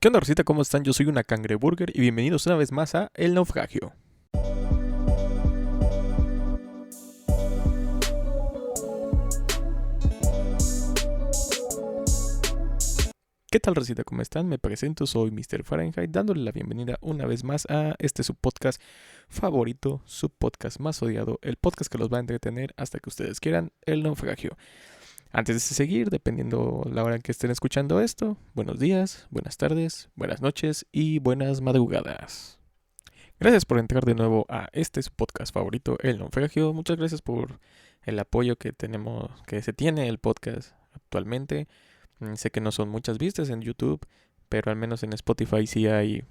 ¿Qué onda, Rosita? ¿Cómo están? Yo soy una cangreburger y bienvenidos una vez más a El Naufragio. ¿Qué tal, Rosita? ¿Cómo están? Me presento, soy Mr. Fahrenheit, dándole la bienvenida una vez más a su podcast favorito, su podcast más odiado, el podcast que los va a entretener hasta que ustedes quieran, El Naufragio. Antes de seguir, dependiendo la hora en que estén escuchando esto, buenos días, buenas tardes, buenas noches y buenas madrugadas. Gracias por entrar de nuevo a su podcast favorito, El Naufragio. Muchas gracias por el apoyo que se tiene el podcast actualmente. Sé que no son muchas vistas en YouTube, pero al menos en Spotify sí hay,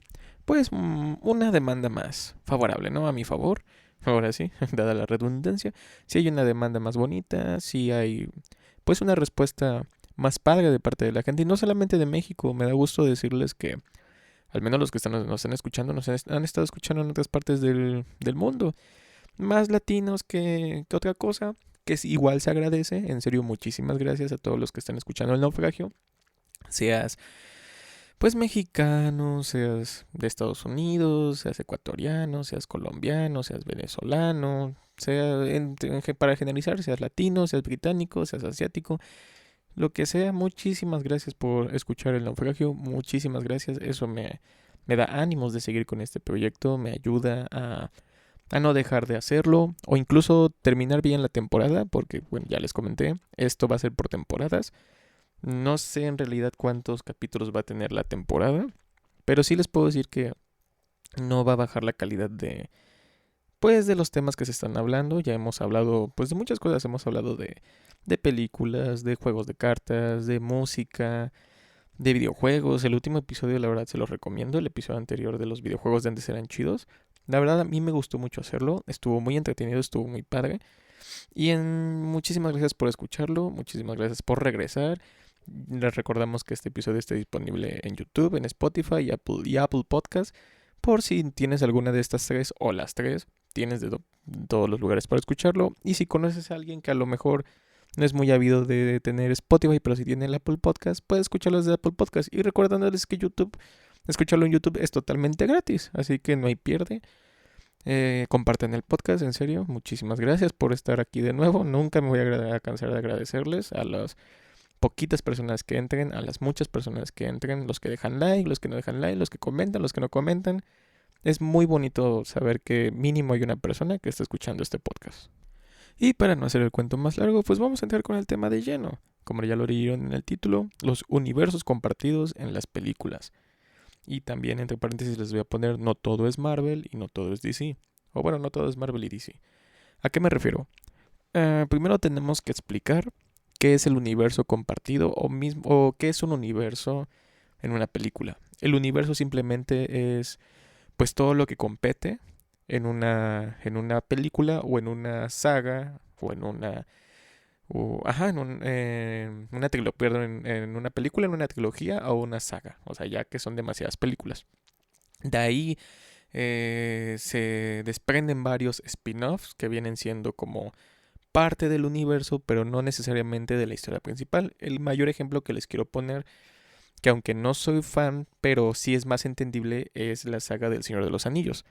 pues, una demanda más favorable, ¿no? A mi favor. Ahora sí, dada la redundancia, sí hay una demanda más bonita, sí hay, pues, una respuesta más padre de parte de la gente. Y no solamente de México, me da gusto decirles que al menos los que nos están escuchando, han estado escuchando en otras partes del mundo. Más latinos que otra cosa, que igual se agradece. En serio, muchísimas gracias a todos los que están escuchando El Naufragio. Seas, pues, mexicano, seas de Estados Unidos, seas ecuatoriano, seas colombiano, seas venezolano, para generalizar, seas latino, seas británico, seas asiático. Lo que sea, muchísimas gracias por escuchar El Naufragio, muchísimas gracias, eso me da ánimos de seguir con este proyecto, me ayuda a no dejar de hacerlo o incluso terminar bien la temporada, porque bueno, ya les comenté, esto va a ser por temporadas, no sé en realidad cuántos capítulos va a tener la temporada, pero sí les puedo decir que no va a bajar la calidad de los temas que se están hablando. Ya hemos hablado pues de muchas cosas, hemos hablado de películas, de juegos de cartas, de música, de videojuegos. El último episodio, la verdad, se los recomiendo. El episodio anterior de los videojuegos de antes eran chidos. La verdad, a mí me gustó mucho hacerlo. Estuvo muy entretenido, estuvo muy padre. Y muchísimas gracias por escucharlo, muchísimas gracias por regresar. Les recordamos que este episodio está disponible en YouTube, en Spotify y Apple Podcast. Por si tienes alguna de estas tres o las tres, tienes de todos los lugares para escucharlo. Y si conoces a alguien que a lo mejor no es muy ávido de tener Spotify, pero si tiene el Apple Podcast, puede escucharlo desde Apple Podcast. Y recordándoles que escucharlo en YouTube es totalmente gratis, así que no hay pierde. Compartan el podcast, en serio, muchísimas gracias por estar aquí de nuevo. Nunca me voy a cansar de agradecerles a las poquitas personas que entren, a las muchas personas que entren, los que dejan like, los que no dejan like, los que comentan, los que no comentan. Es muy bonito saber que mínimo hay una persona que está escuchando este podcast. Y para no hacer el cuento más largo, pues vamos a entrar con el tema de lleno. Como ya lo leyeron en el título, los universos compartidos en las películas. Y también entre paréntesis les voy a poner no todo es Marvel y no todo es DC. O bueno, no todo es Marvel y DC. ¿A qué me refiero? Primero tenemos que explicar qué es el universo compartido o qué es un universo en una película. El universo simplemente es pues todo lo que compete en una película o en una saga o en una una trilogía, perdón, en una película, en una trilogía o una saga, o sea, ya que son demasiadas películas. De ahí se desprenden varios spin-offs que vienen siendo como parte del universo, pero no necesariamente de la historia principal. El mayor ejemplo que les quiero poner, que aunque no soy fan, pero sí es más entendible, es la saga del Señor de los Anillos.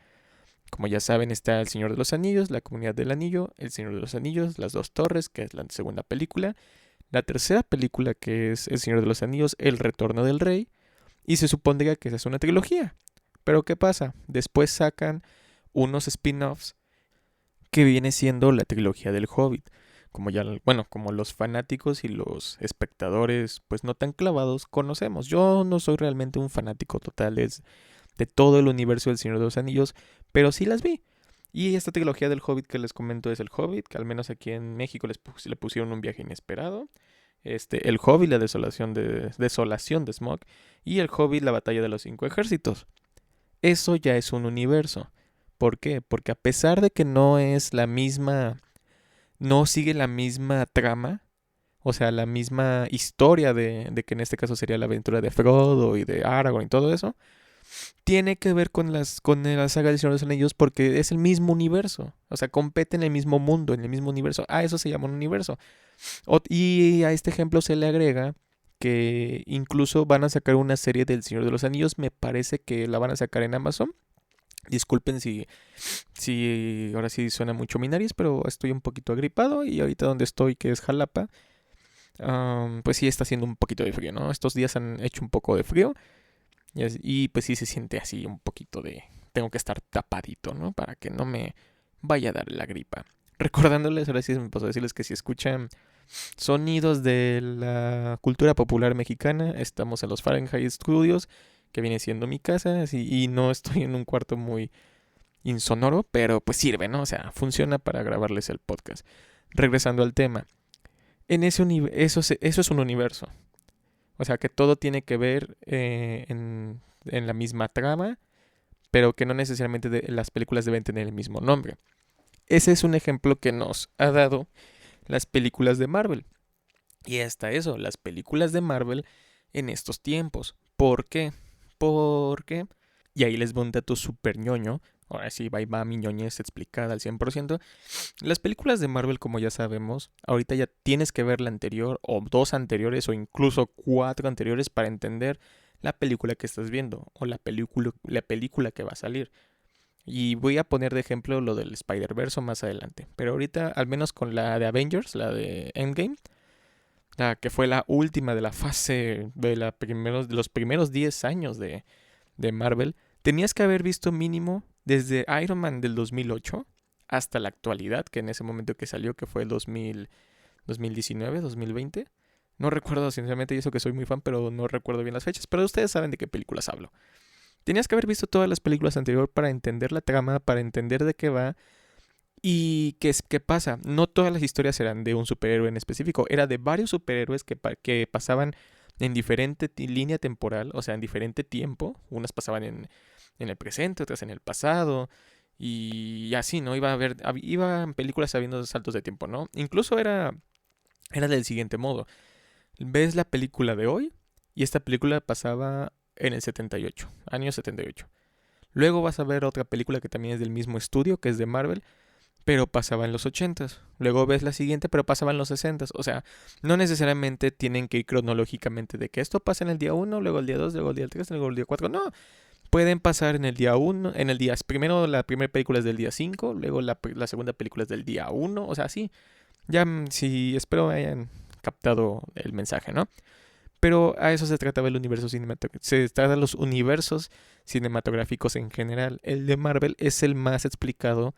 Como ya saben, está El Señor de los Anillos, La Comunidad del Anillo, El Señor de los Anillos, Las Dos Torres, que es la segunda película. La tercera película, que es El Señor de los Anillos, El Retorno del Rey. Y se supondría que esa es una trilogía. Pero ¿qué pasa? Después sacan unos spin-offs que viene siendo la trilogía del Hobbit. Como los fanáticos y los espectadores, pues no tan clavados, conocemos. Yo no soy realmente un fanático total de todo el universo del Señor de los Anillos, pero sí las vi. Y esta trilogía del Hobbit que les comento es el Hobbit, que al menos aquí en México le pusieron un viaje inesperado. El Hobbit, la desolación de Smaug, y el Hobbit, la batalla de los 5 ejércitos. Eso ya es un universo. ¿Por qué? Porque a pesar de que no sigue la misma trama, o sea, la misma historia de que en este caso sería la aventura de Frodo y de Aragorn y todo eso, tiene que ver con la saga del Señor de los Anillos porque es el mismo universo. O sea, compete en el mismo mundo, en el mismo universo. Eso se llama un universo. Y a este ejemplo se le agrega que incluso van a sacar una serie del Señor de los Anillos. Me parece que la van a sacar en Amazon. Disculpen si ahora sí suena mucho mi nariz, pero estoy un poquito agripado y ahorita donde estoy, que es Jalapa, pues sí está haciendo un poquito de frío, ¿no? Estos días han hecho un poco de frío y pues sí se siente así un poquito de... Tengo que estar tapadito, ¿no? Para que no me vaya a dar la gripa. Recordándoles, ahora sí me pasó a decirles que si escuchan sonidos de la cultura popular mexicana, estamos en los Fahrenheit Studios, que viene siendo mi casa, y no estoy en un cuarto muy insonoro, pero pues sirve, ¿no? O sea, funciona para grabarles el podcast. Regresando al tema, en eso es un universo. O sea, que todo tiene que ver en la misma trama, pero que no necesariamente las películas deben tener el mismo nombre. Ese es un ejemplo que nos ha dado las películas de Marvel. Y hasta eso, las películas de Marvel en estos tiempos. ¿Por qué? Porque, y ahí les voy un dato súper ñoño, ahora sí va mi ñoñez explicada al 100%. Las películas de Marvel, como ya sabemos, ahorita ya tienes que ver la anterior, o dos anteriores, o incluso 4 anteriores para entender la película que estás viendo, o la película que va a salir. Y voy a poner de ejemplo lo del Spider-Verse más adelante. Pero ahorita, al menos con la de Avengers, la de Endgame, la que fue la última de la fase de los primeros 10 años de Marvel, tenías que haber visto mínimo desde Iron Man del 2008 hasta la actualidad, que en ese momento que salió, que fue el 2019, 2020. No recuerdo sinceramente, y eso que soy muy fan, pero no recuerdo bien las fechas, pero ustedes saben de qué películas hablo. Tenías que haber visto todas las películas anteriores para entender la trama, para entender de qué va. ¿Y qué pasa? No todas las historias eran de un superhéroe en específico, era de varios superhéroes que pasaban en diferente línea temporal, o sea, en diferente tiempo. Unas pasaban en el presente, otras en el pasado, y así, ¿no? Iban películas habiendo saltos de tiempo, ¿no? Incluso era del siguiente modo. Ves la película de hoy, y esta película pasaba en el 78, año 78. Luego vas a ver otra película que también es del mismo estudio, que es de Marvel, pero pasaba en los 80s. Luego ves la siguiente, pero pasaba en los 60s. O sea, no necesariamente tienen que ir cronológicamente de que esto pasa en el día 1, luego el día 2, luego el día 3, luego el día 4. No, pueden pasar en el día 1, en el día... Primero la primera película es del día 5, luego la segunda película es del día 1. O sea, sí. Ya, sí, espero hayan captado el mensaje, ¿no? Pero a eso se trataba el universo cinematográfico. Se trata de los universos cinematográficos en general. El de Marvel es el más explicado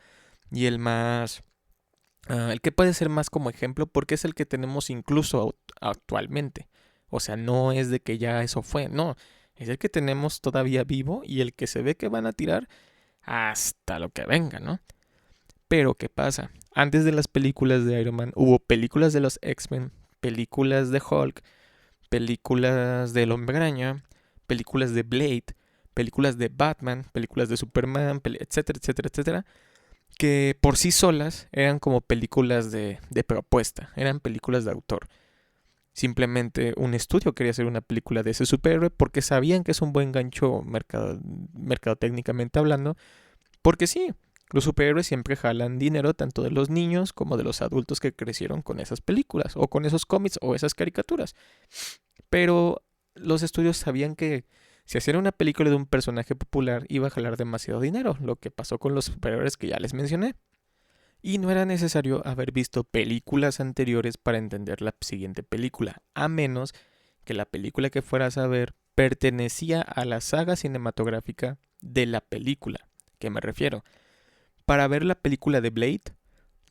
y el más... el que puede ser más como ejemplo porque es el que tenemos incluso actualmente. O sea, no es de que ya eso fue, no. Es el que tenemos todavía vivo y el que se ve que van a tirar hasta lo que venga, ¿no? Pero, ¿qué pasa? Antes de las películas de Iron Man hubo películas de los X-Men, películas de Hulk, películas del Hombre Araña, películas de Blade, películas de Batman, películas de Superman, etcétera, etcétera, etcétera, que por sí solas eran como películas de propuesta, eran películas de autor. Simplemente un estudio quería hacer una película de ese superhéroe porque sabían que es un buen gancho mercadotécnicamente hablando, porque sí, los superhéroes siempre jalan dinero tanto de los niños como de los adultos que crecieron con esas películas o con esos cómics o esas caricaturas. Pero los estudios sabían que si hacían una película de un personaje popular iba a jalar demasiado dinero, lo que pasó con los superhéroes que ya les mencioné. Y no era necesario haber visto películas anteriores para entender la siguiente película, a menos que la película que fueras a ver pertenecía a la saga cinematográfica de la película. ¿Qué me refiero? Para ver la película de Blade,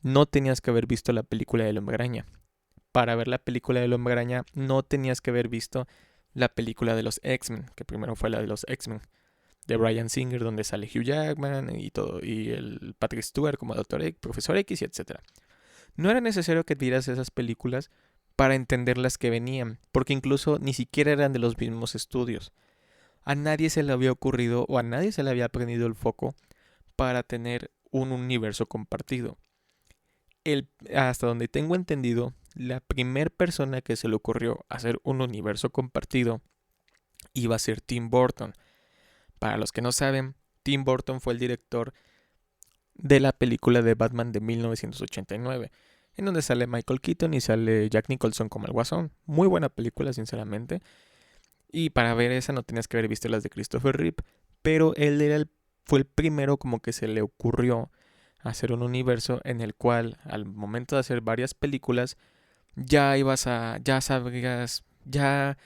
no tenías que haber visto la película del Hombre Araña. Para ver la película del Hombre Araña, no tenías que haber visto la película de los X-Men, que primero fue la de los X-Men, de Bryan Singer, donde sale Hugh Jackman y todo, y el Patrick Stewart como Dr. X, Profesor X, y etc. No era necesario que vieras esas películas para entender las que venían, porque incluso ni siquiera eran de los mismos estudios. A nadie se le había ocurrido o a nadie se le había prendido el foco para tener un universo compartido. Hasta donde tengo entendido, la primera persona que se le ocurrió hacer un universo compartido iba a ser Tim Burton. Para los que no saben, Tim Burton fue el director de la película de Batman de 1989. en donde sale Michael Keaton y sale Jack Nicholson como el Guasón. Muy buena película, sinceramente. Y para ver esa no tenías que haber visto las de Christopher Reeve, pero él fue el primero como que se le ocurrió hacer un universo en el cual al momento de hacer varias películas ya sabrías, ya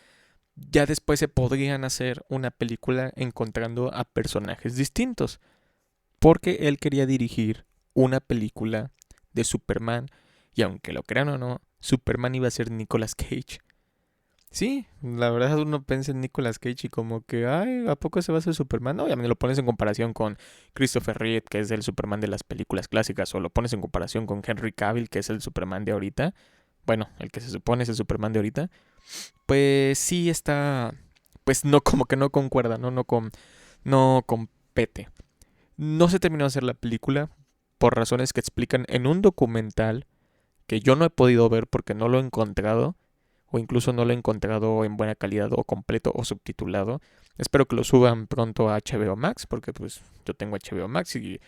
después se podrían hacer una película encontrando a personajes distintos, porque él quería dirigir una película de Superman, y aunque lo crean o no, Superman iba a ser Nicolas Cage. Sí, la verdad uno piensa en Nicolas Cage y como que, ay, ¿a poco se va a hacer Superman? No, obviamente lo pones en comparación con Christopher Reeve, que es el Superman de las películas clásicas, o lo pones en comparación con Henry Cavill, que es el Superman de ahorita. Bueno, el que se supone es el Superman de ahorita. Pues sí está, pues no, como que no concuerda, no compete. No se terminó de hacer la película por razones que explican en un documental que yo no he podido ver porque no lo he encontrado, o incluso no lo he encontrado en buena calidad o completo o subtitulado. Espero que lo suban pronto a HBO Max, porque pues yo tengo HBO Max y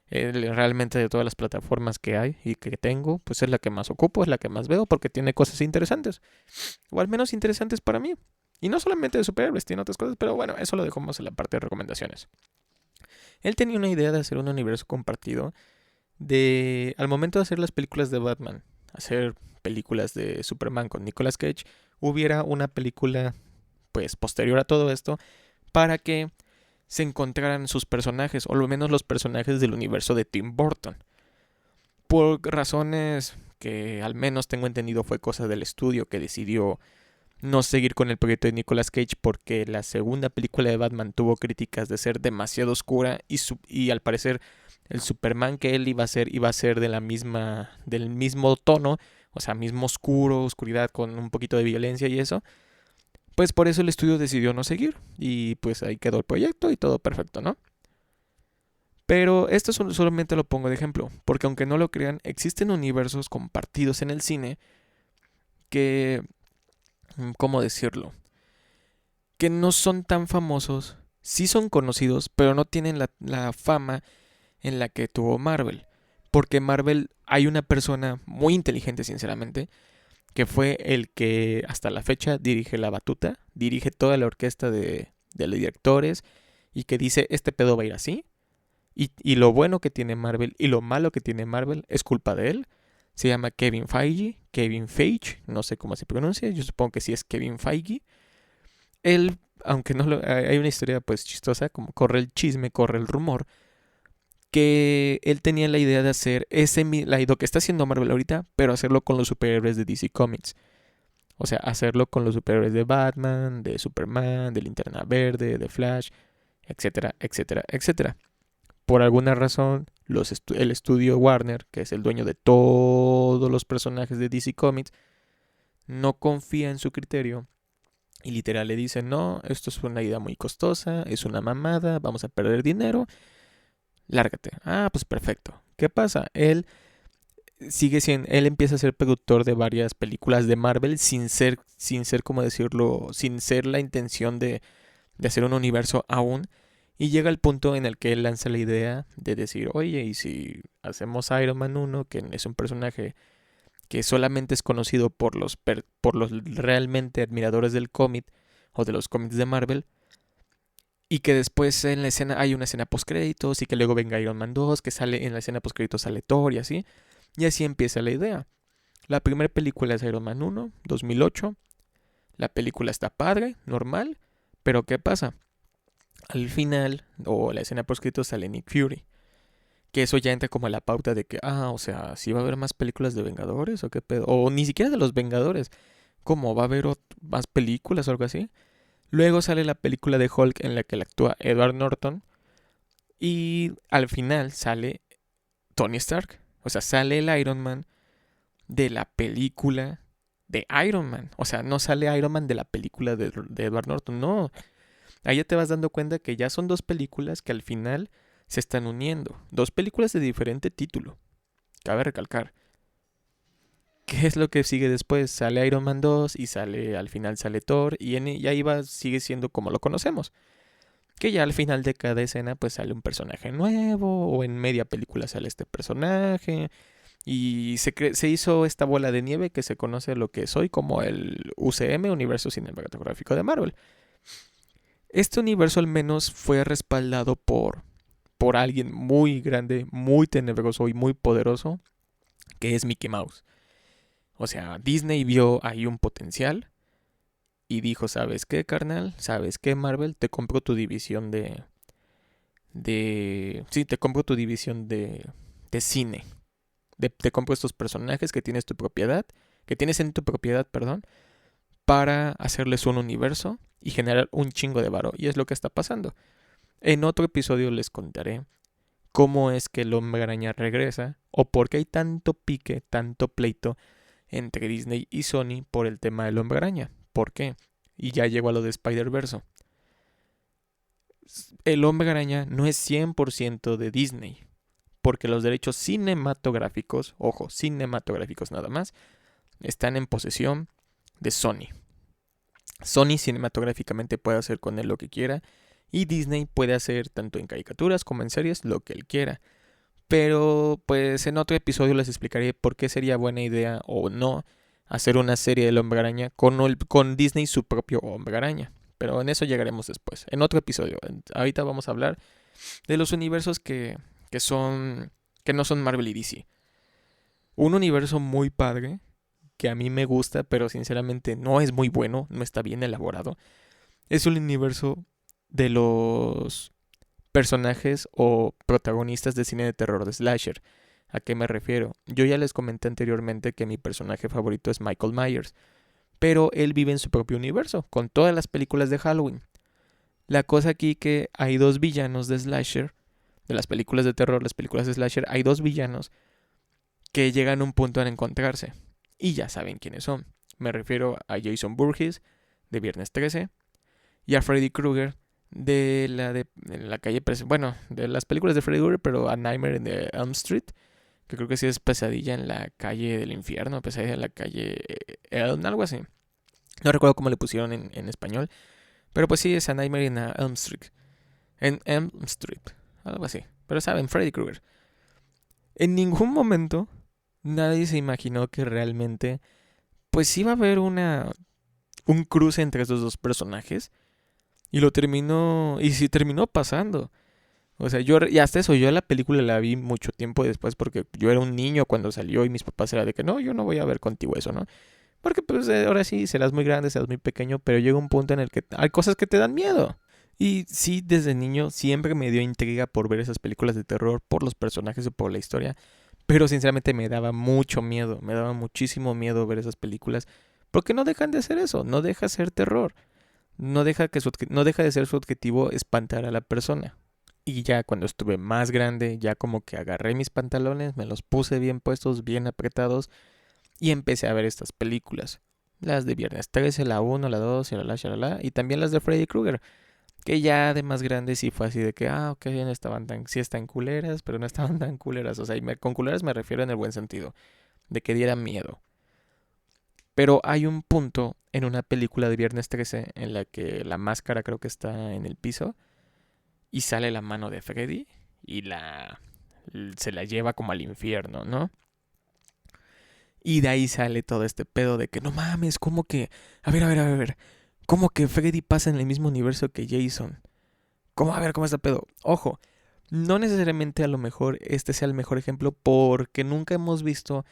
realmente de todas las plataformas que hay y que tengo, pues es la que más ocupo, es la que más veo, porque tiene cosas interesantes, o al menos interesantes para mí. Y no solamente de superhéroes, tiene otras cosas, pero bueno, eso lo dejamos en la parte de recomendaciones. Él tenía una idea de hacer un universo compartido al momento de hacer las películas de Batman, hacer películas de Superman con Nicolas Cage, hubiera una película pues posterior a todo esto para que se encontraran sus personajes, o al menos los personajes del universo de Tim Burton. Por razones que al menos tengo entendido fue cosa del estudio que decidió no seguir con el proyecto de Nicolas Cage porque la segunda película de Batman tuvo críticas de ser demasiado oscura y al parecer el Superman que él iba a ser del mismo tono, o sea, mismo oscuridad con un poquito de violencia y eso. Pues por eso el estudio decidió no seguir y pues ahí quedó el proyecto y todo perfecto, ¿no? Pero esto solamente lo pongo de ejemplo, porque aunque no lo crean, existen universos compartidos en el cine que, ¿cómo decirlo? Que no son tan famosos, sí son conocidos, pero no tienen la fama en la que tuvo Marvel. Porque Marvel hay una persona muy inteligente, sinceramente, que fue el que hasta la fecha dirige la batuta, dirige toda la orquesta de los directores y que dice, este pedo va a ir así. Y lo bueno que tiene Marvel y lo malo que tiene Marvel es culpa de él. Se llama Kevin Feige, no sé cómo se pronuncia, yo supongo que sí es Kevin Feige. Él, aunque no hay una historia pues chistosa, como corre el chisme, corre el rumor, que él tenía la idea de hacer lo que está haciendo Marvel ahorita, pero hacerlo con los superhéroes de DC Comics. O sea, hacerlo con los superhéroes de Batman, de Superman, de Linterna Verde, de Flash, etcétera, etcétera, etcétera. Por alguna razón, el estudio Warner, que es el dueño de todos los personajes de DC Comics, no confía en su criterio y literal le dice, no, esto es una idea muy costosa, es una mamada, vamos a perder dinero, lárgate. Ah, pues perfecto. ¿Qué pasa? Él empieza a ser productor de varias películas de Marvel ¿cómo decirlo? Sin ser la intención de hacer un universo aún. Y llega el punto en el que él lanza la idea de decir, oye, ¿y si hacemos Iron Man 1, que es un personaje que solamente es conocido por los realmente admiradores del cómic o de los cómics de Marvel, y que después en la escena hay una escena postcréditos y que luego venga Iron Man 2, que sale en la escena postcréditos sale Thor y así empieza la idea. La primera película es Iron Man 1, 2008. La película está padre, normal, pero ¿qué pasa? Al final, o la escena postcréditos sale Nick Fury. Que eso ya entra como a la pauta de que, o sea, ¿sí va a haber más películas de Vengadores o qué pedo? O ni siquiera de los Vengadores. ¿Cómo? ¿Va a haber más películas o algo así? Luego sale la película de Hulk en la que actúa Edward Norton. Y al final sale Tony Stark. O sea, sale el Iron Man de la película de Iron Man. O sea, no sale Iron Man de la película de Edward Norton, no. Ahí ya te vas dando cuenta que ya son dos películas que al final se están uniendo. Dos películas de diferente título. Cabe recalcar. ¿Qué es lo que sigue después? Sale Iron Man 2 y al final sale Thor y ahí sigue siendo como lo conocemos. Que ya al final de cada escena pues sale un personaje nuevo o en media película sale este personaje Y se hizo esta bola de nieve que se conoce lo que es hoy como el UCM, Universo Cinematográfico de Marvel. Este universo al menos fue respaldado por alguien muy grande, muy tenebroso y muy poderoso, que es Mickey Mouse. O sea, Disney vio ahí un potencial y dijo, ¿sabes qué, carnal? ¿Sabes qué, Marvel? Te compro tu división sí, te compro tu división de cine. Te compro estos personajes que tienes tu propiedad, que tienes en tu propiedad, perdón, para hacerles un universo y generar un chingo de varo. Y es lo que está pasando. En otro episodio les contaré cómo es que el Hombre Araña regresa o por qué hay tanto pique, tanto pleito entre Disney y Sony por el tema del Hombre Araña. ¿Por qué? Y ya llegó a lo de Spider-Verse. El Hombre Araña no es 100% de Disney, porque los derechos cinematográficos, ojo, cinematográficos nada más, están en posesión de Sony. Sony cinematográficamente puede hacer con él lo que quiera y Disney puede hacer tanto en caricaturas como en series lo que él quiera. Pero pues en otro episodio les explicaré por qué sería buena idea o no hacer una serie del Hombre Araña con Disney su propio Hombre Araña. Pero en eso llegaremos después, en otro episodio. Ahorita vamos a hablar de los universos que no son Marvel y DC. Un universo muy padre que a mí me gusta, pero sinceramente no es muy bueno, no está bien elaborado. Es un universo de los personajes o protagonistas de cine de terror de slasher. ¿A qué me refiero? Yo ya les comenté anteriormente que mi personaje favorito es Michael Myers, pero él vive en su propio universo, con todas las películas de Halloween. La cosa aquí que hay dos villanos de slasher, de las películas de terror, las películas de slasher, hay dos villanos que llegan a un punto en encontrarse. Y ya saben quiénes son. Me refiero a Jason Voorhees, de Viernes 13, y a Freddy Krueger, de la calle, bueno, de las películas de Freddy Krueger, pero a Nightmare in the Elm Street, que creo que sí es Pesadilla en la calle del infierno, Pesadilla en la calle Elm, algo así. No recuerdo cómo le pusieron en español, pero pues sí es a Nightmare in Elm Street. En Elm Street, algo así. Pero saben, Freddy Krueger. En ningún momento nadie se imaginó que realmente pues iba a haber un cruce entre estos dos personajes. Y sí terminó pasando. O sea, y hasta eso, yo la película la vi mucho tiempo después porque yo era un niño cuando salió y mis papás era de que no, yo no voy a ver contigo eso, ¿no? Porque pues ahora sí, serás muy grande, serás muy pequeño, pero llega un punto en el que hay cosas que te dan miedo. Y sí, desde niño siempre me dio intriga por ver esas películas de terror, por los personajes o por la historia. Pero sinceramente me daba mucho miedo, me daba muchísimo miedo ver esas películas. Porque no dejan de hacer eso, no deja de ser terror. No deja de ser su objetivo espantar a la persona. Y ya cuando estuve más grande, ya como que agarré mis pantalones, me los puse bien puestos, bien apretados y empecé a ver estas películas. Las de Viernes 13, la 1, la 2, y también las de Freddy Krueger. Que ya de más grande sí fue así de que, ok, no estaban sí están culeras, pero no estaban tan culeras. O sea, con culeras me refiero en el buen sentido, de que dieran miedo. Pero hay un punto en una película de Viernes 13 en la que la máscara creo que está en el piso y sale la mano de Freddy y se la lleva como al infierno, ¿no? Y de ahí sale todo este pedo de que no mames, ¿cómo que? A ver. ¿Cómo que Freddy pasa en el mismo universo que Jason? ¿Cómo? A ver, ¿cómo está pedo? Ojo, no necesariamente a lo mejor este sea el mejor ejemplo porque nunca hemos visto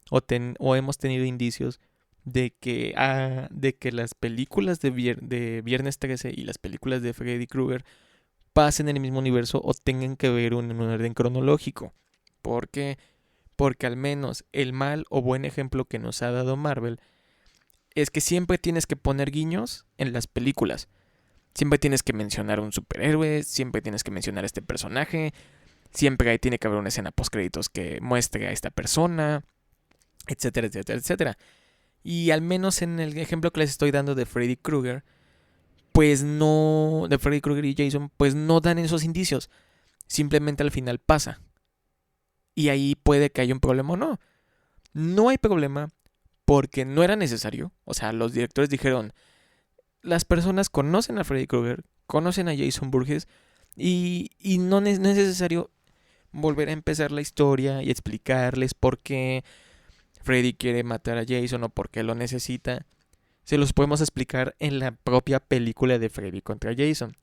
o hemos tenido indicios de que las películas de Viernes 13 y las películas de Freddy Krueger pasen en el mismo universo o tengan que ver en un orden cronológico. ¿Por qué? Porque al menos el mal o buen ejemplo que nos ha dado Marvel es que siempre tienes que poner guiños en las películas. Siempre tienes que mencionar un superhéroe, siempre tienes que mencionar a este personaje, siempre tiene que haber una escena postcréditos que muestre a esta persona, etcétera, etcétera, etcétera. Y al menos en el ejemplo que les estoy dando de Freddy Krueger, pues no, de Freddy Krueger y Jason, pues no dan esos indicios. Simplemente al final pasa. Y ahí puede que haya un problema o no. No hay problema porque no era necesario. O sea, los directores dijeron, las personas conocen a Freddy Krueger, conocen a Jason Voorhees y no es necesario volver a empezar la historia y explicarles por qué Freddy quiere matar a Jason o por qué lo necesita. Se los podemos explicar en la propia película de Freddy contra Jason.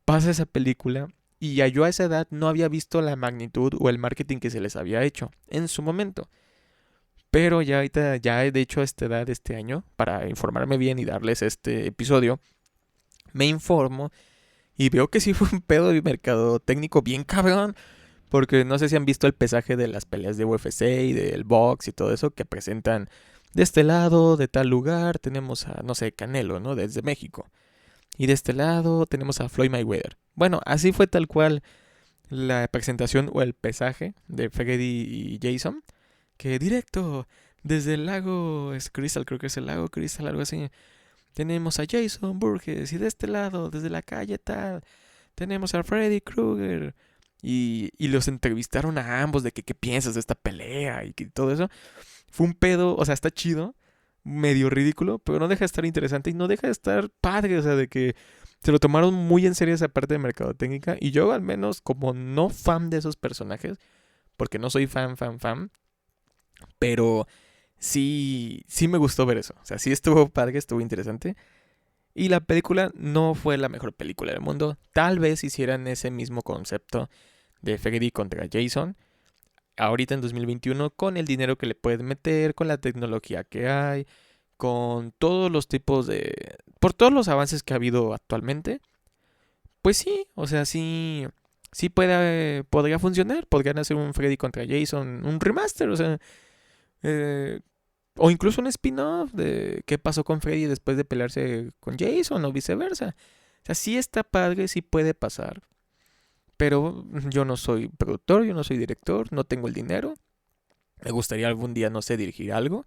Pasa esa película y ya yo a esa edad no había visto la magnitud o el marketing que se les había hecho en su momento. Pero ya ahorita, ya de hecho a esta edad, este año, para informarme bien y darles este episodio, me informo y veo que sí fue un pedo de mercado técnico bien cabrón. Porque no sé si han visto el pesaje de las peleas de UFC y del box y todo eso que presentan de este lado, de tal lugar, tenemos a, no sé, Canelo, ¿no? Desde México. Y de este lado tenemos a Floyd Mayweather. Bueno, así fue tal cual la presentación o el pesaje de Freddy y Jason. Que directo, desde el lago Crystal, creo que es el lago Crystal, algo así. Tenemos a Jason Burgess y de este lado, desde la calle tal, tenemos a Freddy Krueger. Y los entrevistaron a ambos de que qué piensas de esta pelea y que todo eso. Fue un pedo, o sea, está chido, medio ridículo, pero no deja de estar interesante y no deja de estar padre, o sea, de que se lo tomaron muy en serio esa parte de mercadotecnia. Y yo al menos como no fan de esos personajes, porque no soy fan, pero sí me gustó ver eso. O sea, sí estuvo padre, estuvo interesante. Y la película no fue la mejor película del mundo. Tal vez hicieran ese mismo concepto de Freddy contra Jason ahorita en 2021 con el dinero que le pueden meter, con la tecnología que hay, con todos los tipos de... por todos los avances que ha habido actualmente. Pues sí, o sea, sí podría funcionar. Podrían hacer un Freddy contra Jason, un remaster, o sea... eh, o incluso un spin-off de qué pasó con Freddy después de pelearse con Jason o viceversa. O sea, sí está padre, sí puede pasar. Pero yo no soy productor, yo no soy director, no tengo el dinero. Me gustaría algún día, no sé, dirigir algo.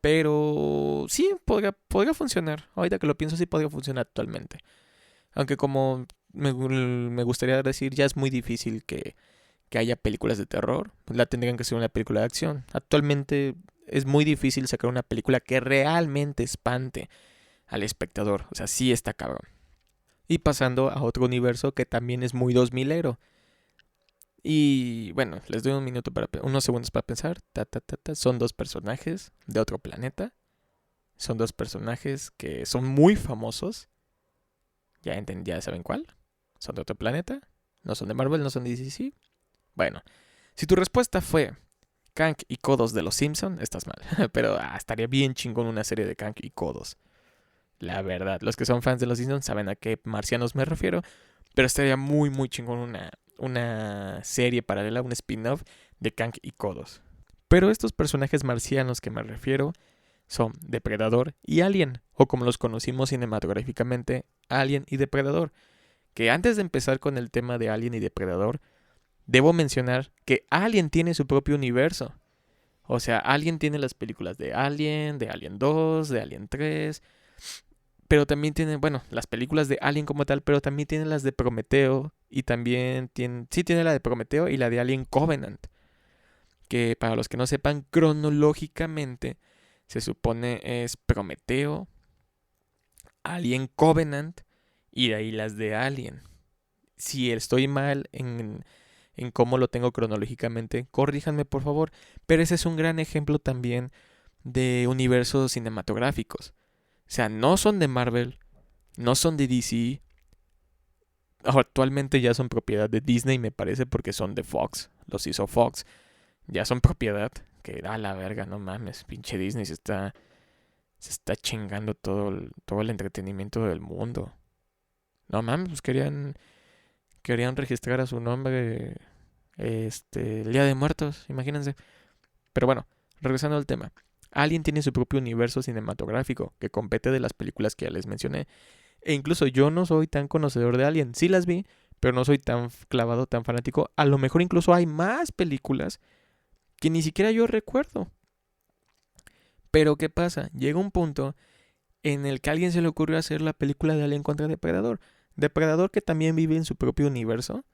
Pero sí, podría funcionar. Ahorita que lo pienso, sí podría funcionar actualmente. Aunque como me gustaría decir, ya es muy difícil que haya películas de terror. La tendrían que ser una película de acción. Actualmente es muy difícil sacar una película que realmente espante al espectador. O sea, sí está cabrón. Y pasando a otro universo que también es muy 2000ero. Y bueno, les doy unos segundos para pensar. Son dos personajes de otro planeta. Son dos personajes que son muy famosos. Ya saben cuál. Son de otro planeta. No son de Marvel, no son de DC. Bueno, si tu respuesta fue Kang y Kodos de los Simpson, estás mal. Pero estaría bien chingón una serie de Kang y Kodos. La verdad, los que son fans de los Simpsons saben a qué marcianos me refiero. Pero estaría muy, muy chingón una serie paralela, un spin-off de Kang y Kodos. Pero estos personajes marcianos que me refiero son Depredador y Alien, o como los conocimos cinematográficamente, Alien y Depredador. Que antes de empezar con el tema de Alien y Depredador, debo mencionar que Alien tiene su propio universo. O sea, Alien tiene las películas de Alien 2, de Alien 3. Pero también tiene, bueno, las películas de Alien como tal, pero también tiene las de Prometeo. Y también tiene la de Prometeo y la de Alien Covenant. Que para los que no sepan, cronológicamente se supone es Prometeo, Alien Covenant y de ahí las de Alien. Si estoy mal en cómo lo tengo cronológicamente, corríjanme por favor. Pero ese es un gran ejemplo también de universos cinematográficos. O sea, no son de Marvel, no son de DC. Actualmente ya son propiedad de Disney, me parece, porque son de Fox. Los hizo Fox. Ya son propiedad. Que da la verga, no mames. Pinche Disney se está chingando todo el entretenimiento del mundo. No mames, pues querían registrar a su nombre el Día de Muertos, imagínense. Pero bueno, regresando al tema. Alien tiene su propio universo cinematográfico que compete de las películas que ya les mencioné. E incluso yo no soy tan conocedor de Alien. Sí las vi, pero no soy tan clavado, tan fanático. A lo mejor incluso hay más películas que ni siquiera yo recuerdo. Pero ¿qué pasa? Llega un punto en el que a alguien se le ocurrió hacer la película de Alien contra Depredador. Depredador que también vive en su propio universo.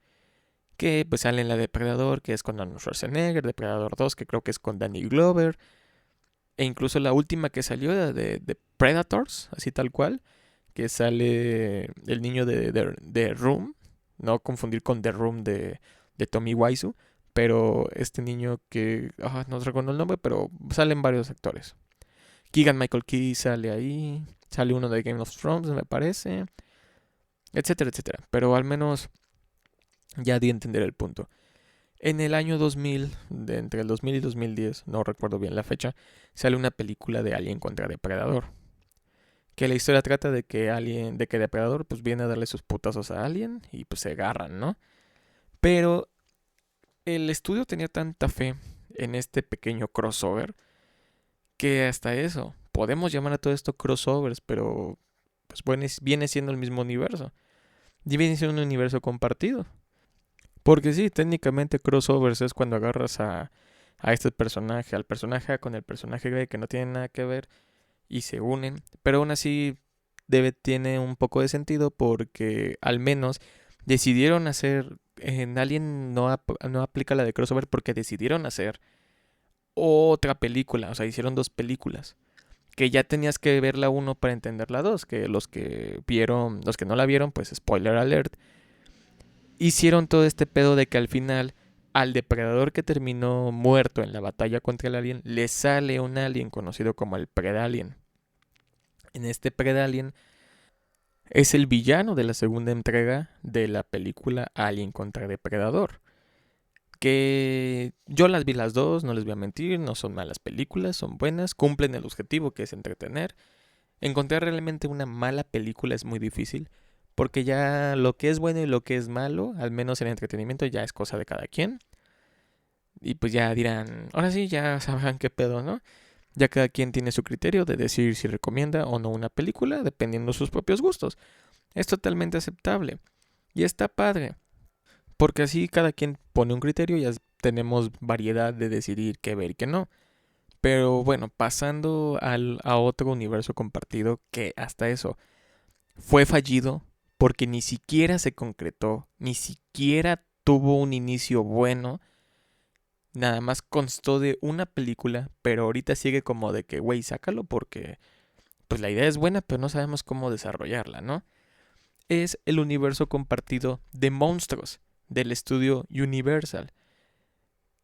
Que pues sale en la Depredador, que es con Arnold Schwarzenegger. Depredador 2, que creo que es con Danny Glover. E incluso la última que salió de Predators, así tal cual. Que sale el niño de Room. No confundir con The Room de Tommy Wiseau. pero este niño que no recuerdo el nombre, pero salen varios actores. Keegan Michael Key sale ahí, sale uno de Game of Thrones, me parece, etcétera, etcétera. Pero al menos ya di a entender el punto. En el año 2000, entre el 2000 y 2010, no recuerdo bien la fecha, sale una película de Alien contra Depredador. Que la historia trata de que Depredador pues viene a darle sus putazos a Alien y pues se agarran, ¿no? Pero el estudio tenía tanta fe en este pequeño crossover que hasta eso, podemos llamar a todo esto crossovers, pero pues viene siendo el mismo universo. Y viene siendo un universo compartido. Porque sí, técnicamente crossovers es cuando agarras a este personaje, al personaje A con el personaje B que no tienen nada que ver y se unen. Pero aún así tiene un poco de sentido porque al menos decidieron hacer... En Alien no aplica la de crossover porque decidieron hacer otra película. O sea, hicieron 2 películas. Que ya tenías que ver la 1 para entender la 2. Que los que no la vieron, pues spoiler alert. Hicieron todo este pedo de que al final al depredador que terminó muerto en la batalla contra el alien le sale un alien conocido como el Predalien. En este Predalien es el villano de la segunda entrega de la película Alien contra Depredador. Que yo las vi las 2, no les voy a mentir, no son malas películas, son buenas, cumplen el objetivo que es entretener. Encontrar realmente una mala película es muy difícil. Porque ya lo que es bueno y lo que es malo, al menos en el entretenimiento, ya es cosa de cada quien. Y pues ya dirán, ahora sí, ya sabrán qué pedo, ¿no? Ya cada quien tiene su criterio de decir si recomienda o no una película, dependiendo de sus propios gustos. Es totalmente aceptable. Y está padre. Porque así cada quien pone un criterio y ya tenemos variedad de decidir qué ver y qué no. Pero bueno, pasando a otro universo compartido que hasta eso fue fallido. Porque ni siquiera se concretó, ni siquiera tuvo un inicio bueno. Nada más constó de una película, pero ahorita sigue como de que, güey, sácalo porque pues la idea es buena, pero no sabemos cómo desarrollarla, ¿no? Es el universo compartido de monstruos del estudio Universal.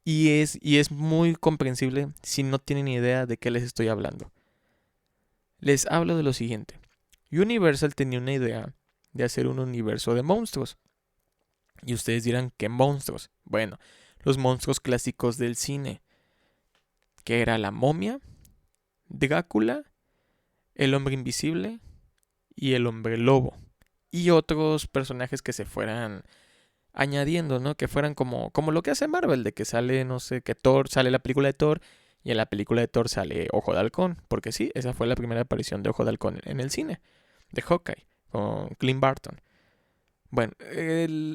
Y es muy comprensible si no tienen idea de qué les estoy hablando. Les hablo de lo siguiente. Universal tenía una idea de hacer un universo de monstruos. Y ustedes dirán, ¿qué monstruos? Bueno, los monstruos clásicos del cine. Que era la momia, Drácula, el hombre invisible y el hombre lobo. Y otros personajes que se fueran añadiendo, ¿no? Que fueran como lo que hace Marvel, de que sale, no sé, que Thor, sale la película de Thor y en la película de Thor sale Ojo de Halcón. Porque sí, esa fue la primera aparición de Ojo de Halcón en el cine, de Hawkeye. Con Clint Barton. Bueno,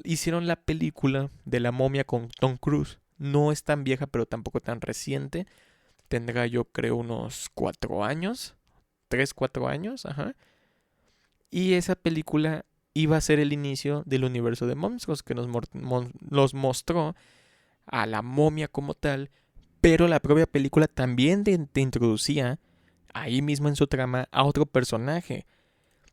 hicieron la película de la momia con Tom Cruise. No es tan vieja, pero tampoco tan reciente. Tendrá yo creo unos 4 años. 3, 4 años, ajá. Y esa película iba a ser el inicio del universo de monstruos que nos mostró a la momia como tal. Pero la propia película también te introducía ahí mismo en su trama a otro personaje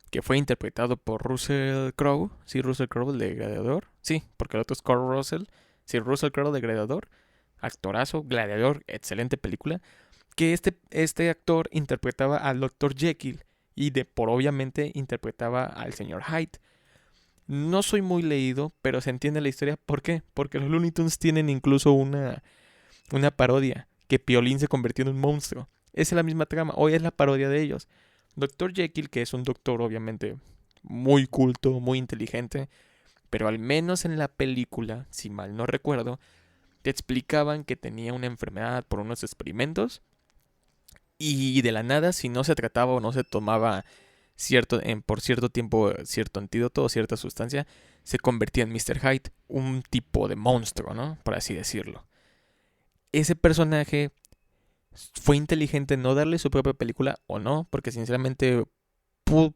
que fue interpretado por Russell Crowe. Sí, Russell Crowe, el de Gladiador. Sí, porque el otro es Kurt Russell. Sí, Russell Crowe de Gladiador. Actorazo, Gladiador, excelente película. Que este actor interpretaba al Dr. Jekyll y por obviamente interpretaba al señor Hyde. No soy muy leído, pero se entiende la historia. ¿Por qué? Porque los Looney Tunes tienen incluso una parodia, que Piolín se convirtió en un monstruo. Esa es la misma trama, hoy es la parodia de ellos. Dr. Jekyll, que es un doctor obviamente muy culto, muy inteligente, pero al menos en la película, si mal no recuerdo, te explicaban que tenía una enfermedad por unos experimentos y de la nada, si no se trataba o no se tomaba por cierto tiempo cierto antídoto o cierta sustancia, se convertía en Mr. Hyde, un tipo de monstruo, ¿no? Por así decirlo. Ese personaje fue inteligente no darle su propia película o no, porque sinceramente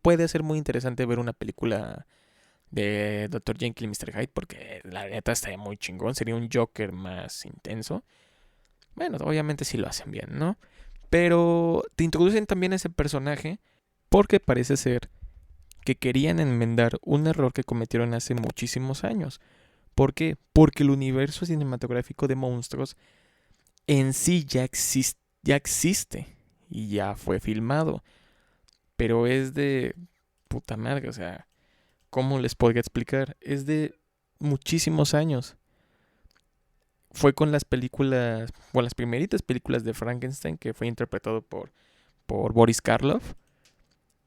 puede ser muy interesante ver una película de Dr. Jekyll y Mr. Hyde, porque la neta estaría muy chingón, sería un Joker más intenso. Bueno, obviamente sí lo hacen bien, ¿no? Pero te introducen también a ese personaje porque parece ser que querían enmendar un error que cometieron hace muchísimos años. ¿Por qué? Porque el universo cinematográfico de monstruos en sí ya existe y ya fue filmado. Pero es de puta madre, o sea, ¿cómo les podría explicar? Es de muchísimos años. Fue con las películas, con las primeritas películas de Frankenstein, que fue interpretado por Boris Karloff.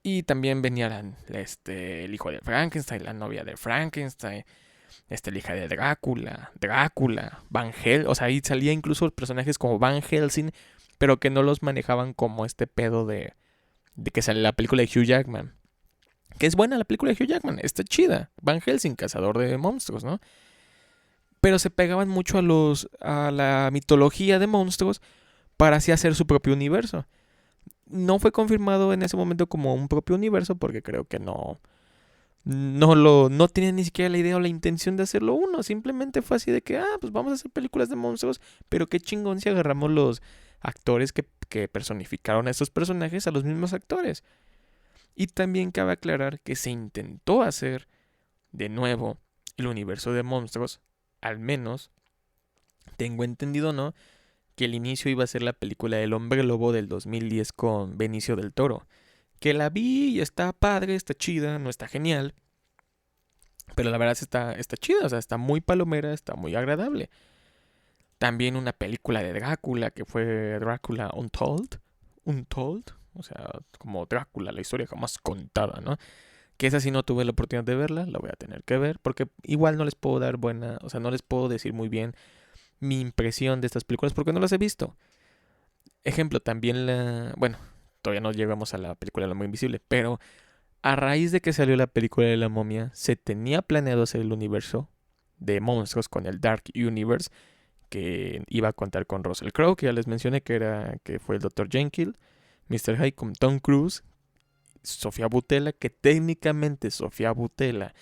Y también venían el hijo de Frankenstein, la novia de Frankenstein, la hija de Drácula, Van Helsing. O sea, ahí salía incluso personajes como Van Helsing, pero que no los manejaban como este pedo de que sale la película de Hugh Jackman. Que es buena la película de Hugh Jackman, está chida. Van Helsing, cazador de monstruos, ¿no? Pero se pegaban mucho a la mitología de monstruos para así hacer su propio universo. No fue confirmado en ese momento como un propio universo porque creo que no tenía ni siquiera la idea o la intención de hacerlo uno. Simplemente fue así de que, pues vamos a hacer películas de monstruos, pero qué chingón si agarramos los actores que personificaron a estos personajes a los mismos actores. Y también cabe aclarar que se intentó hacer de nuevo el universo de monstruos, al menos tengo entendido, ¿no?, que el inicio iba a ser la película del Hombre Lobo del 2010 con Benicio del Toro. Que la vi y está padre, está chida, no está genial. Pero la verdad está chida, o sea, está muy palomera, está muy agradable. También una película de Drácula que fue Drácula Untold. Untold, o sea, como Drácula, la historia jamás contada, ¿no? Que esa sí no tuve la oportunidad de verla, la voy a tener que ver. Porque igual no les puedo dar o sea, no les puedo decir muy bien mi impresión de estas películas porque no las he visto. Ejemplo, también bueno, todavía no llegamos a la película de La Momia Invisible, pero a raíz de que salió la película de La Momia, se tenía planeado hacer el universo de monstruos con el Dark Universe, que iba a contar con Russell Crowe, que ya les mencioné que fue el Dr. Jekyll, Mr. Hyde con Tom Cruise, Sofía Boutella, que técnicamente Sofía Boutella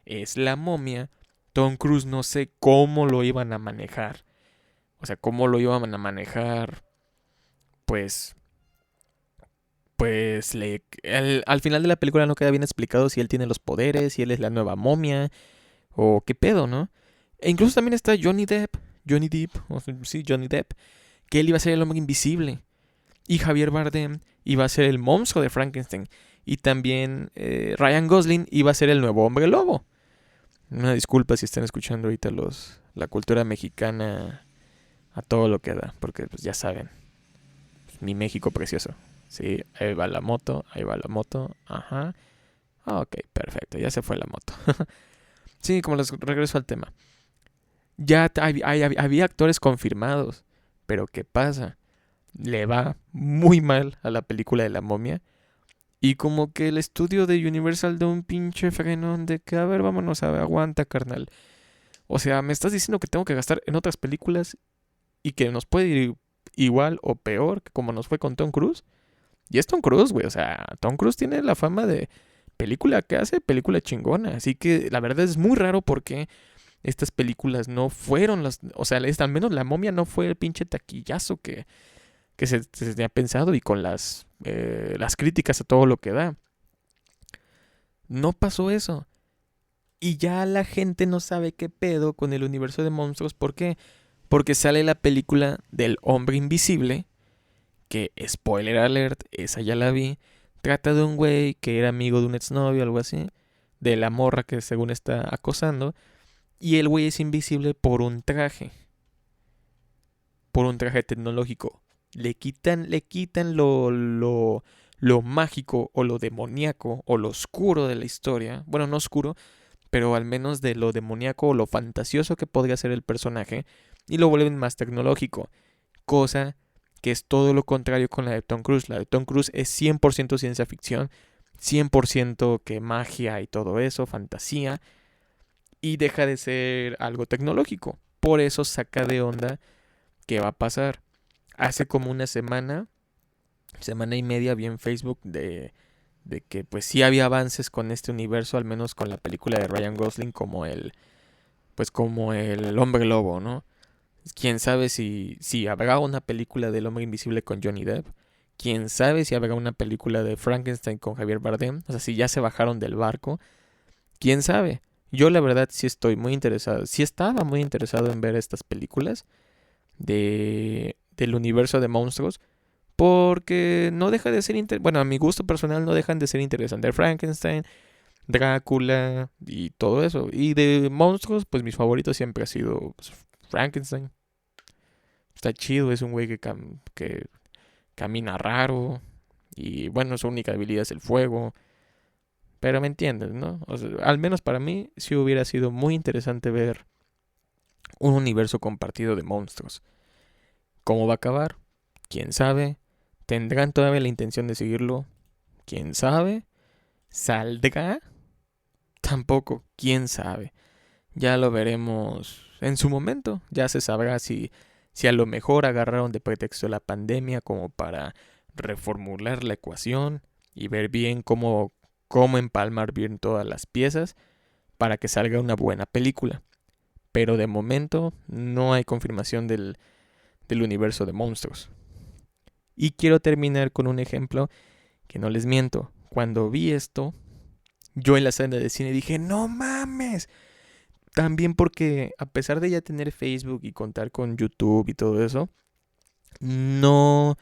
es la momia. Tom Cruise no sé cómo lo iban a manejar. O sea, cómo lo iban a manejar. Pues al final de la película no queda bien explicado si él tiene los poderes, si él es la nueva momia, o qué pedo, ¿no? E incluso también está Johnny Depp, que él iba a ser el hombre invisible. Y Javier Bardem iba a ser el monstruo de Frankenstein. Y también Ryan Gosling iba a ser el nuevo hombre lobo. Una disculpa si están escuchando ahorita la cultura mexicana a todo lo que da, porque pues ya saben, mi México precioso. Sí, ahí va la moto, ajá. Ok, perfecto, ya se fue la moto. Sí, como les regreso al tema. Ya había actores confirmados, pero ¿qué pasa? Le va muy mal a la película de La Momia. Y como que el estudio de Universal da un pinche frenón de que, a ver, vámonos, aguanta, carnal. O sea, me estás diciendo que tengo que gastar en otras películas y que nos puede ir igual o peor que como nos fue con Tom Cruise. Y es Tom Cruise, güey. O sea, Tom Cruise tiene la fama de película que hace, película chingona. Así que la verdad es muy raro porque estas películas no fueron las... O sea, al menos La Momia no fue el pinche taquillazo que se tenía pensado y con las críticas a todo lo que da. No pasó eso. Y ya la gente no sabe qué pedo con el universo de monstruos. ¿Por qué? Porque sale la película del Hombre Invisible, que, spoiler alert, esa ya la vi. Trata de un güey que era amigo de un exnovio, algo así, de la morra que según está acosando. Y el güey es invisible por un traje. Por un traje tecnológico. Le quitan lo mágico o lo demoníaco o lo oscuro de la historia. Bueno, no oscuro, pero al menos de lo demoníaco o lo fantasioso que podría ser el personaje. Y lo vuelven más tecnológico. Cosa que es todo lo contrario con la de Tom Cruise. La de Tom Cruise es 100% ciencia ficción. 100% que magia y todo eso, fantasía. Y deja de ser algo tecnológico. Por eso saca de onda qué va a pasar. Hace como una semana y media vi en Facebook de que pues sí había avances con este universo, al menos con la película de Ryan Gosling como el hombre lobo, ¿no? Quién sabe si habrá una película del Hombre Invisible con Johnny Depp. Quién sabe si habrá una película de Frankenstein con Javier Bardem. O sea, si ya se bajaron del barco. Quién sabe. Yo la verdad sí estoy muy interesado, sí estaba muy interesado en ver estas películas del universo de monstruos, porque no deja de ser, bueno, a mi gusto personal no dejan de ser interesantes. Frankenstein, Drácula y todo eso. Y de monstruos, pues mis favoritos siempre ha sido pues, Frankenstein. Está chido, es un güey que camina raro. Y bueno, su única habilidad es el fuego. Pero me entiendes, ¿no? O sea, al menos para mí sí hubiera sido muy interesante ver un universo compartido de monstruos. ¿Cómo va a acabar? ¿Quién sabe? ¿Tendrán todavía la intención de seguirlo? ¿Quién sabe? ¿Saldrá? Tampoco, quién sabe. Ya lo veremos en su momento. Ya se sabrá si a lo mejor agarraron de pretexto la pandemia como para reformular la ecuación y ver bien cómo empalmar bien todas las piezas para que salga una buena película. Pero de momento no hay confirmación del universo de monstruos. Y quiero terminar con un ejemplo que no les miento. Cuando vi esto, yo en la sala de cine dije, no mames. También porque a pesar de ya tener Facebook y contar con YouTube y todo eso, no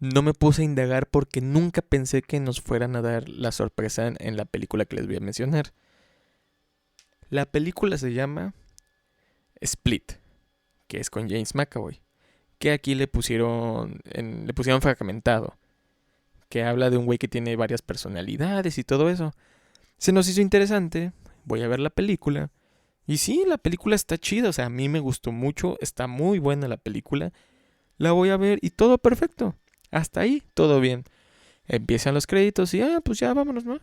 me puse a indagar porque nunca pensé que nos fueran a dar la sorpresa en la película que les voy a mencionar. La película se llama Split, que es con James McAvoy, que aquí le pusieron fragmentado, que habla de un güey que tiene varias personalidades y todo eso. Se nos hizo interesante, voy a ver la película. Y sí, la película está chida, o sea, a mí me gustó mucho, está muy buena la película. La voy a ver y todo perfecto. Hasta ahí, todo bien. Empiezan los créditos y, pues ya vámonos, ¿no?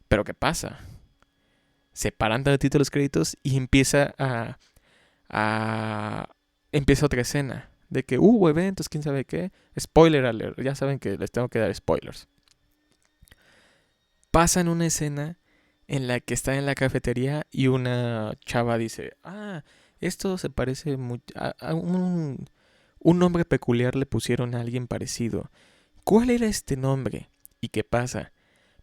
Pero ¿qué pasa? Se paran tantito los créditos y a- empieza otra escena. De que hubo eventos, quién sabe qué. Spoiler alert, ya saben que les tengo que dar spoilers. Pasan una escena en la que está en la cafetería y una chava dice, esto se parece mucho a un nombre peculiar le pusieron a alguien parecido. ¿Cuál era este nombre? ¿Y qué pasa?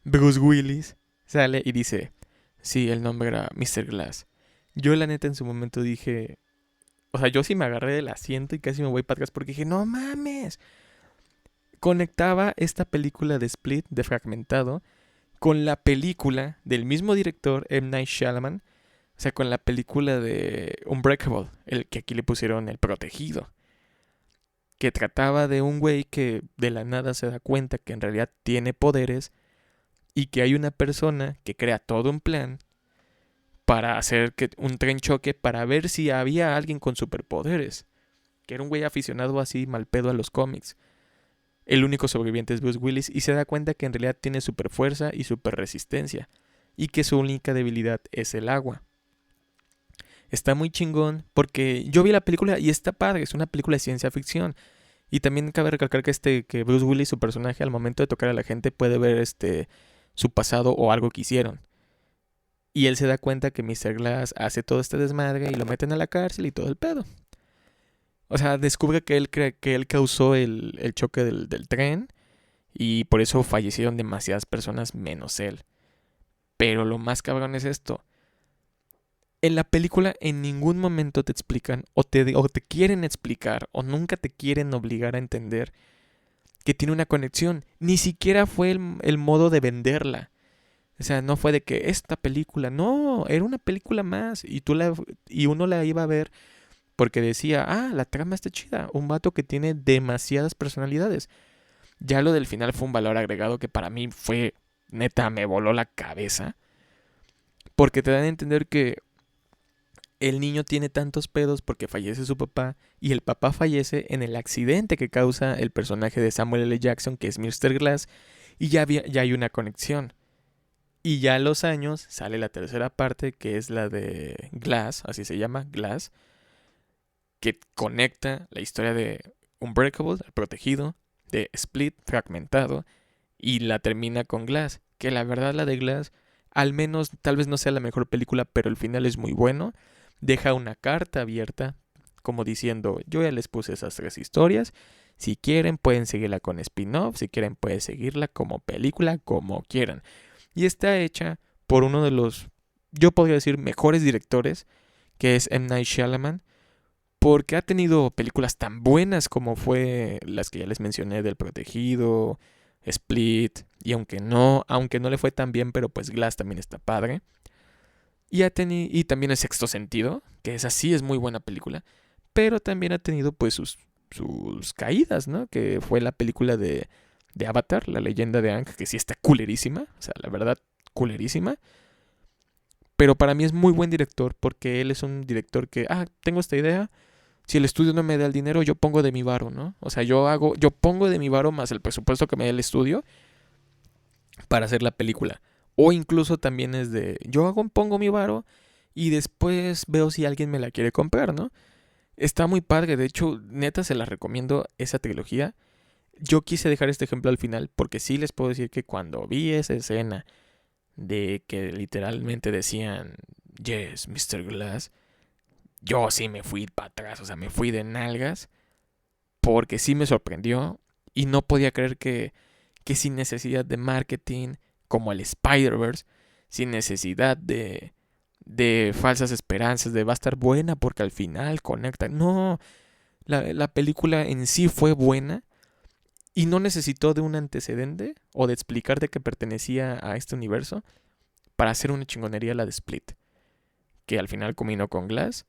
Bruce Willis sale y dice, sí, el nombre era Mr. Glass. Yo la neta en su momento dije, o sea, yo sí me agarré del asiento y casi me voy para atrás porque dije, no mames. Conectaba esta película de Split, de Fragmentado, con la película del mismo director, M. Night Shyamalan, o sea, con la película de Unbreakable, el que aquí le pusieron El Protegido, que trataba de un güey que de la nada se da cuenta que en realidad tiene poderes y que hay una persona que crea todo un plan para hacer que un tren choque para ver si había alguien con superpoderes, que era un güey aficionado así mal pedo a los cómics. El único sobreviviente es Bruce Willis y se da cuenta que en realidad tiene super fuerza y super resistencia y que su única debilidad es el agua. Está muy chingón porque yo vi la película y está padre, es una película de ciencia ficción. Y también cabe recalcar que Bruce Willis, su personaje, al momento de tocar a la gente puede ver su pasado o algo que hicieron. Y él se da cuenta que Mr. Glass hace todo este desmadre y lo meten a la cárcel y todo el pedo. O sea, descubre que él cree que él causó el choque del tren y por eso fallecieron demasiadas personas menos él. Pero lo más cabrón es esto. En la película en ningún momento te explican o te quieren explicar o nunca te quieren obligar a entender que tiene una conexión. Ni siquiera fue el modo de venderla. O sea, no fue de que esta película, no, era una película más y uno la iba a ver porque decía, la trama está chida, un vato que tiene demasiadas personalidades. Ya lo del final fue un valor agregado que para mí fue, neta, me voló la cabeza. Porque te dan a entender que el niño tiene tantos pedos porque fallece su papá y el papá fallece en el accidente que causa el personaje de Samuel L. Jackson, que es Mr. Glass, y ya hay una conexión. Y ya a los años sale la tercera parte, que es la de Glass, así se llama, Glass, que conecta la historia de Unbreakable, el protegido, de Split, fragmentado, y la termina con Glass, que la verdad la de Glass, al menos tal vez no sea la mejor película, pero el final es muy bueno, deja una carta abierta, como diciendo, yo ya les puse esas 3 historias, si quieren pueden seguirla con spin-off, si quieren pueden seguirla como película, como quieran. Y está hecha por uno de los yo podría decir, mejores directores, que es M. Night Shyamalan, porque ha tenido películas tan buenas como fue las que ya les mencioné del Protegido, Split, y aunque no le fue tan bien, pero pues Glass también está padre. Y también El Sexto Sentido, que esa sí es muy buena película, pero también ha tenido pues sus caídas, ¿no? Que fue la película de Avatar, La Leyenda de Aang, que sí está culerísima, o sea, la verdad, culerísima. Pero para mí es muy buen director porque él es un director que, tengo esta idea, si el estudio no me da el dinero, yo pongo de mi varo, ¿no? O sea, yo pongo de mi varo más el presupuesto que me da el estudio para hacer la película. O incluso también es de, pongo mi varo y después veo si alguien me la quiere comprar, ¿no? Está muy padre, de hecho, neta se la recomiendo esa trilogía. Yo quise dejar este ejemplo al final porque sí les puedo decir que cuando vi esa escena de que literalmente decían, yes, Mr. Glass, yo sí me fui para atrás, o sea, me fui de nalgas porque sí me sorprendió y no podía creer que sin necesidad de marketing, como el Spider-Verse, sin necesidad de falsas esperanzas, de va a estar buena porque al final conecta. No, la película en sí fue buena y no necesitó de un antecedente o de explicar de que pertenecía a este universo para hacer una chingonería la de Split, que al final combinó con Glass.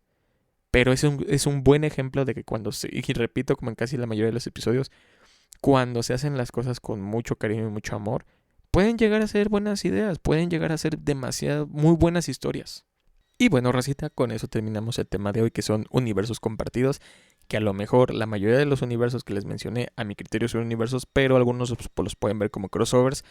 Pero es un buen ejemplo de que y repito como en casi la mayoría de los episodios, cuando se hacen las cosas con mucho cariño y mucho amor, pueden llegar a ser buenas ideas, pueden llegar a ser muy buenas historias. Y bueno, racita, con eso terminamos el tema de hoy, que son universos compartidos, que a lo mejor la mayoría de los universos que les mencioné, a mi criterio son universos, pero algunos los pueden ver como crossovers.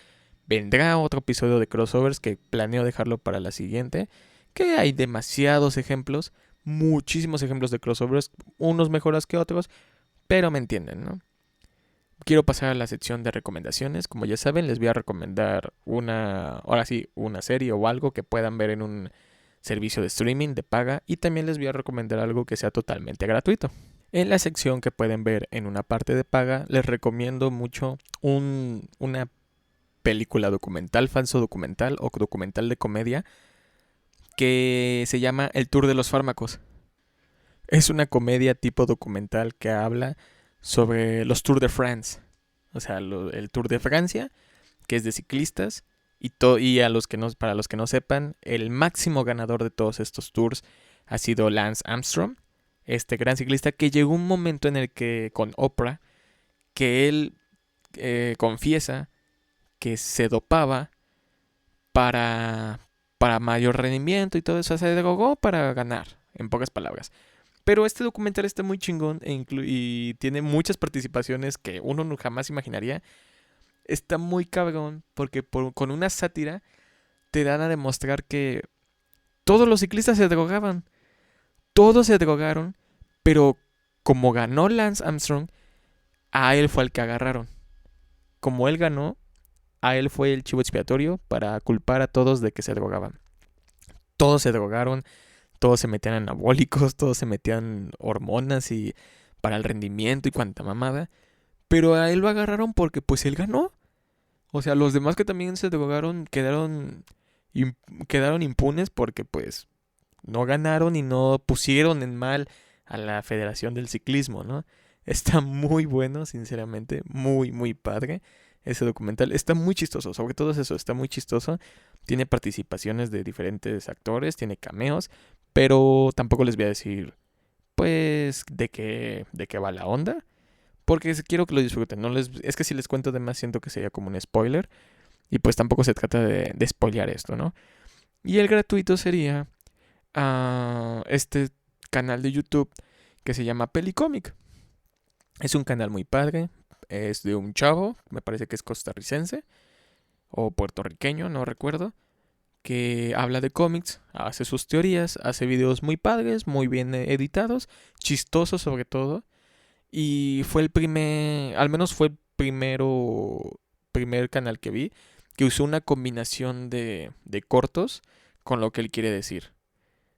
Vendrá otro episodio de crossovers que planeo dejarlo para la siguiente, que hay demasiados ejemplos, muchísimos ejemplos de crossovers, unos mejores que otros, pero me entienden, ¿no? Quiero pasar a la sección de recomendaciones. Como ya saben, les voy a recomendar una serie o algo que puedan ver en un servicio de streaming de paga, y también les voy a recomendar algo que sea totalmente gratuito. En la sección que pueden ver en una parte de paga, les recomiendo mucho una película documental, falso documental o documental de comedia que se llama El Tour de los Fármacos. Es una comedia tipo documental que habla sobre los Tours de France. O sea, el Tour de Francia, que es de ciclistas. Y para los que no sepan, el máximo ganador de todos estos tours ha sido Lance Armstrong, este gran ciclista que llegó un momento en el que, con Oprah, que él confiesa que se dopaba para mayor rendimiento y todo eso. Se drogó para ganar, en pocas palabras. Pero este documental está muy chingón y tiene muchas participaciones que uno jamás imaginaría. Está muy cabrón porque con una sátira te dan a demostrar que todos los ciclistas se drogaban. Todos se drogaron, pero como ganó Lance Armstrong, a él fue al que agarraron. Como él ganó, a él fue el chivo expiatorio para culpar a todos de que se drogaban. Todos se drogaron, todos se metían anabólicos, todos se metían hormonas y para el rendimiento y cuanta mamada. Pero a él lo agarraron porque pues él ganó. O sea, los demás que también se drogaron quedaron impunes porque pues no ganaron y no pusieron en mal a la Federación del Ciclismo, ¿no? Está muy bueno, sinceramente, muy, muy padre ese documental. Está muy chistoso, sobre todo eso, está muy chistoso. Tiene participaciones de diferentes actores, tiene cameos, pero tampoco les voy a decir, pues, de qué va la onda, porque quiero que lo disfruten. Es que si les cuento de más siento que sería como un spoiler, y pues tampoco se trata de spoilear esto, ¿no? Y el gratuito sería este canal de YouTube que se llama Pelicomic. Es un canal muy padre, es de un chavo, me parece que es costarricense o puertorriqueño, no recuerdo, que habla de cómics, hace sus teorías, hace videos muy padres, muy bien editados, chistosos sobre todo, y fue el primer canal que vi que usó una combinación de cortos con lo que él quiere decir.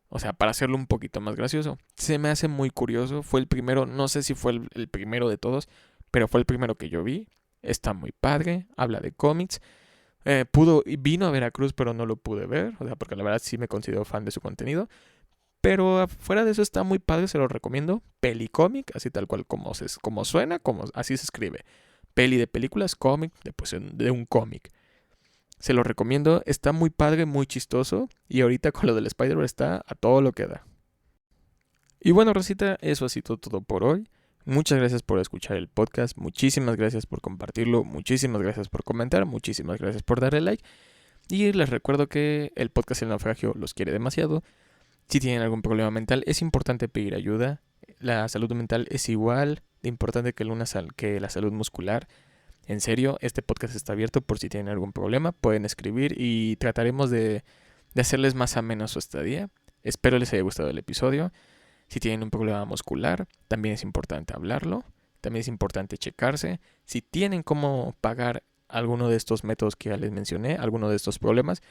O sea, para hacerlo un poquito más gracioso. Se me hace muy curioso. Fue el primero, no sé si fue el primero de todos, pero fue el primero que yo vi. Está muy padre, habla de cómics. Vino a Veracruz, pero no lo pude ver, o sea, porque la verdad sí me considero fan de su contenido. Pero afuera de eso está muy padre, se lo recomiendo. Pelicómic, así tal cual como suena, así se escribe. Peli de películas, cómic, de un cómic. Se lo recomiendo, está muy padre, muy chistoso. Y ahorita con lo del Spider-Man está a todo lo que da. Y bueno, Rosita, eso ha sido todo por hoy. Muchas gracias por escuchar el podcast, muchísimas gracias por compartirlo, muchísimas gracias por comentar, muchísimas gracias por darle like. Y les recuerdo que el podcast El Naufragio los quiere demasiado. Si tienen algún problema mental, es importante pedir ayuda. La salud mental es igual de importante que la salud muscular. En serio, este podcast está abierto por si tienen algún problema. Pueden escribir y trataremos de hacerles más ameno su estadía. Espero les haya gustado el episodio. Si tienen un problema muscular, también es importante hablarlo. También es importante checarse. Si tienen cómo pagar alguno de estos métodos que ya les mencioné, alguno de estos problemas,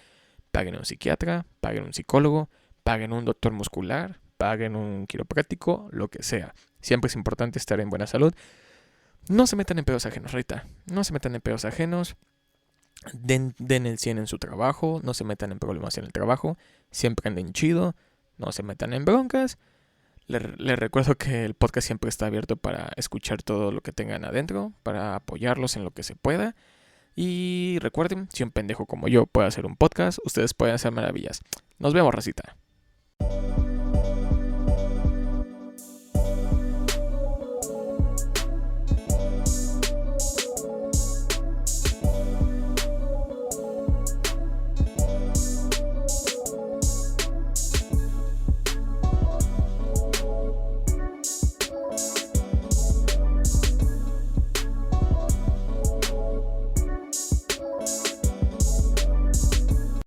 paguen un psiquiatra, paguen un psicólogo, paguen un doctor muscular, paguen un quiropráctico, lo que sea. Siempre es importante estar en buena salud. No se metan en pedos ajenos, Rita. No se metan en pedos ajenos. Den el 100 en su trabajo. No se metan en problemas en el trabajo. Siempre anden chido. No se metan en broncas. Les recuerdo que el podcast siempre está abierto para escuchar todo lo que tengan adentro, para apoyarlos en lo que se pueda. Y recuerden, si un pendejo como yo puede hacer un podcast, ustedes pueden hacer maravillas. Nos vemos, racita.